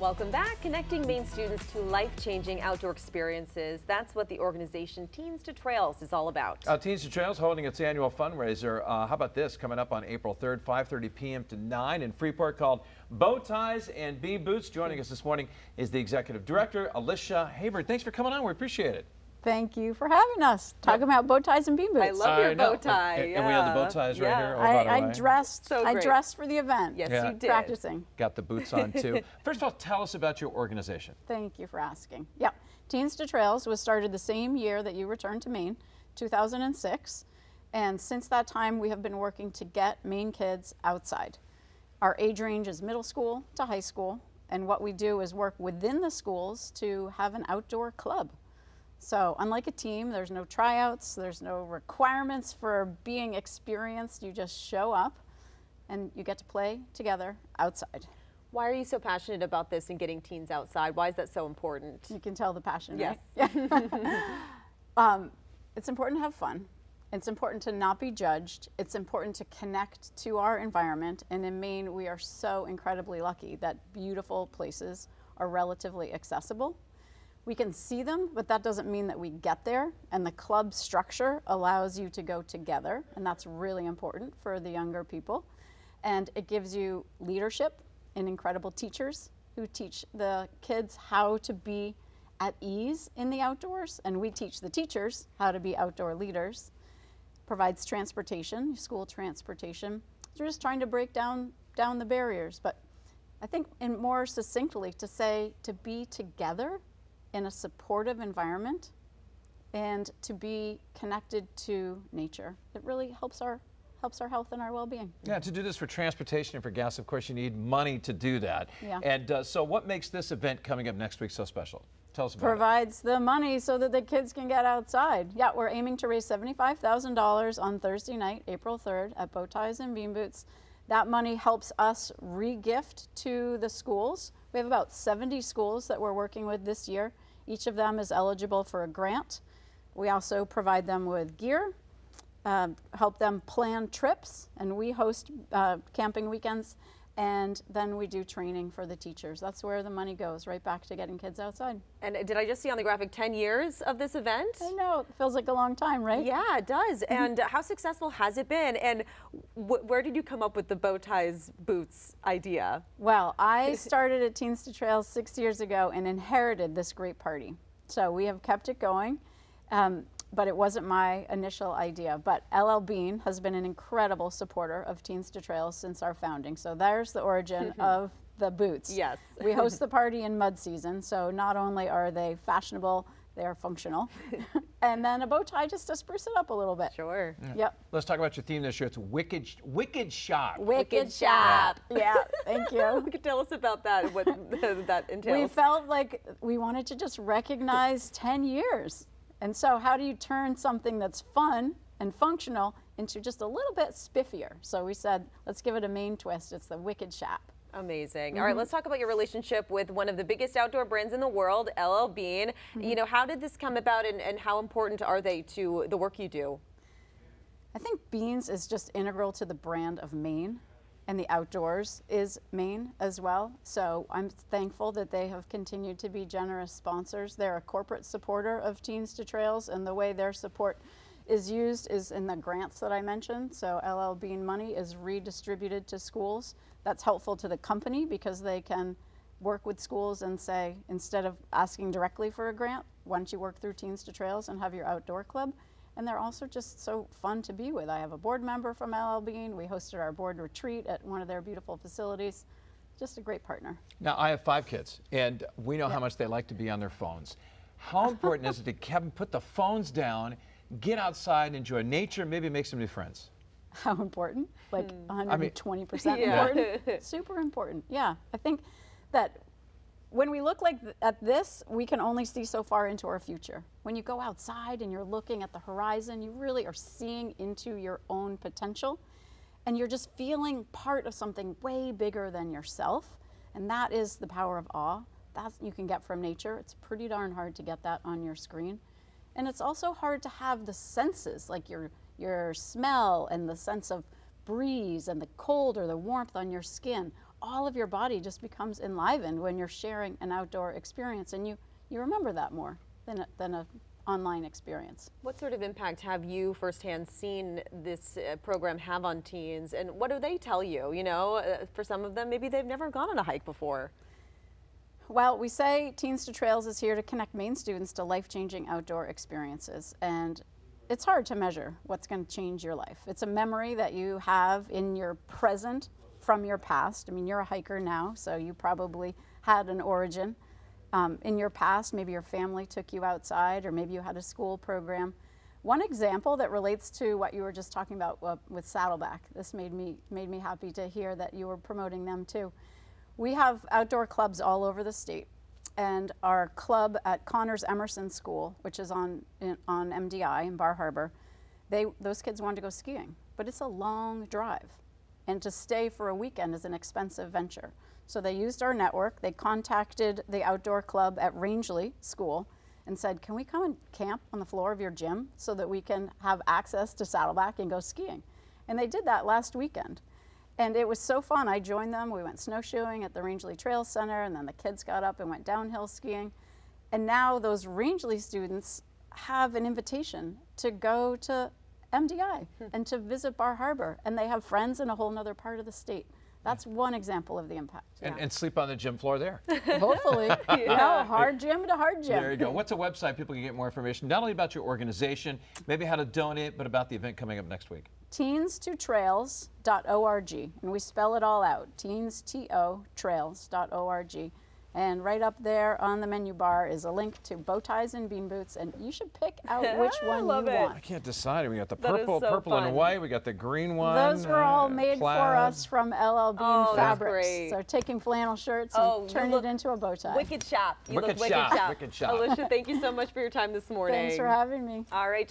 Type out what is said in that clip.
Welcome back, connecting Maine students to life-changing outdoor experiences. That's what the organization Teens to Trails is all about. Teens to Trails holding its annual fundraiser. How about this? Coming up on April 3rd, 5:30 p.m. to 9 in Freeport, called Bow Ties and Bee Boots. Joining us this morning is the executive director, Alicia Hayward. Thanks for coming on. We appreciate it. Thank you for having us. Talking about bow ties and bean boots. I love your bow tie. And we have the bow ties right here. I dressed. So I dressed for the event. Yes, you did. Practicing. Got the boots on too. First of all, tell us about your organization. Thank you for asking. Yep, Teens to Trails was started the same year that you returned to Maine, 2006, and since that time we have been working to get Maine kids outside. Our age range is middle school to high school, and what we do is work within the schools to have an outdoor club. So unlike a team, there's no tryouts, there's no requirements for being experienced. You just show up and you get to play together outside. Why are you so passionate about this and getting teens outside? Why is that so important? You can tell the passion, yes. Right? It's important to have fun. It's important to not be judged. It's important to connect to our environment. And in Maine, we are so incredibly lucky that beautiful places are relatively accessible. We can see them, but that doesn't mean that we get there. And the club structure allows you to go together, and that's really important for the younger people. And it gives you leadership and incredible teachers who teach the kids how to be at ease in the outdoors, and we teach the teachers how to be outdoor leaders. Provides transportation, school transportation. We're just trying to break down the barriers, but I think in more succinctly to say to be together in a supportive environment and to be connected to nature. It really helps our health and our well-being. Yeah, to do this for transportation and for gas, of course, you need money to do that. Yeah. And so what makes this event coming up next week so special? Tell us about Provides the money so that the kids can get outside. Yeah, we're aiming to raise $75,000 on Thursday night, April 3rd at Bow Ties and Bean Boots. That money helps us re-gift to the schools. We have about 70 schools that we're working with this year. Each of them is eligible for a grant. We also provide them with gear, help them plan trips, and we host camping weekends, and then we do training for the teachers. That's where the money goes, right back to getting kids outside. And did I just see on the graphic 10 years of this event? I know, it feels like a long time, right? Yeah, it does. And how successful has it been? And where did you come up with the bow ties boots idea? Well, I started at Teens to Trails 6 years ago and inherited this great party. So we have kept it going, but it wasn't my initial idea. But L.L.Bean has been an incredible supporter of Teens to Trails since our founding. So there's the origin of the boots. Yes. We host the party in mud season, so not only are they fashionable, they are functional. And then a bow tie just to spruce it up a little bit. Sure. Yeah. Yep. Let's talk about your theme this year. It's Wicked Shop. Wicked Shop. Yeah, thank you. Tell us about that, what that entails. We felt like we wanted to just recognize 10 years. And so how do you turn something that's fun and functional into just a little bit spiffier? So we said, let's give it a Maine twist. It's the Wicked Shop. Amazing. All right, let's talk about your relationship with one of the biggest outdoor brands in the world, L.L.Bean. You know, how did this come about, and how important are they to the work you do? I think beans is just integral to the brand of Maine, and the outdoors is Maine as well. So I'm thankful that they have continued to be generous sponsors. They're a corporate supporter of Teens to Trails, and the way their support is used is in the grants that I mentioned. So L.L.Bean money is redistributed to schools. That's helpful to the company because they can work with schools and say, instead of asking directly for a grant, why don't you work through Teens to Trails and have your outdoor club? And they're also just so fun to be with. I have a board member from L.L.Bean. We hosted our board retreat at one of their beautiful facilities. Just a great partner. Now, I have 5 kids, and we know how much they like to be on their phones. How important is it to have them put the phones down, get outside, enjoy nature, maybe make some new friends? How important? Like 120% important? Super important, yeah. I think that when we look at this, we can only see so far into our future. When you go outside and you're looking at the horizon, you really are seeing into your own potential, and you're just feeling part of something way bigger than yourself, and that is the power of awe. That you can get from nature. It's pretty darn hard to get that on your screen. And it's also hard to have the senses, like your smell and the sense of breeze and the cold or the warmth on your skin, all of your body just becomes enlivened when you're sharing an outdoor experience, and you remember that more than a online experience. What sort of impact have you firsthand seen this program have on teens, and what do they tell you? You know, for some of them, maybe they've never gone on a hike before. Well, we say Teens to Trails is here to connect Maine students to life-changing outdoor experiences, and it's hard to measure what's going to change your life. It's a memory that you have in your present from your past. I mean, you're a hiker now, so you probably had an origin. In your past, maybe your family took you outside, or maybe you had a school program. One example that relates to what you were just talking about with Saddleback, this made me happy to hear that you were promoting them too. We have outdoor clubs all over the state, and our club at Connors Emerson School, which is on MDI in Bar Harbor, those kids wanted to go skiing, but it's a long drive, and to stay for a weekend is an expensive venture. So they used our network. They contacted the outdoor club at Rangeley School and said, can we come and camp on the floor of your gym so that we can have access to Saddleback and go skiing? And they did that last weekend. And it was so fun. I joined them. We went snowshoeing at the Rangeley Trails Center, and then the kids got up and went downhill skiing. And now those Rangeley students have an invitation to go to MDI and to visit Bar Harbor, and they have friends in a whole nother part of the state. That's one example of the impact. And sleep on the gym floor there. Hopefully. You know, hard gym to hard gym. There you go. What's a website people can get more information, not only about your organization, maybe how to donate, but about the event coming up next week? teenstotrails.org, and we spell it all out, teenstotrails.org. And right up there on the menu bar is a link to bow ties and bean boots, and you should pick out which one you want. I can't decide. We got the That is so purple fun. and white. We got the green one. Those were all made plaid. for us from L.L.Bean Oh, that's fabrics. great. So taking flannel shirts Oh, and you turning look it into a bow tie. Wicked shop. You Wicked look wicked shop, shop. wicked shop. Alicia, thank you so much for your time this morning. Thanks for having me. All right.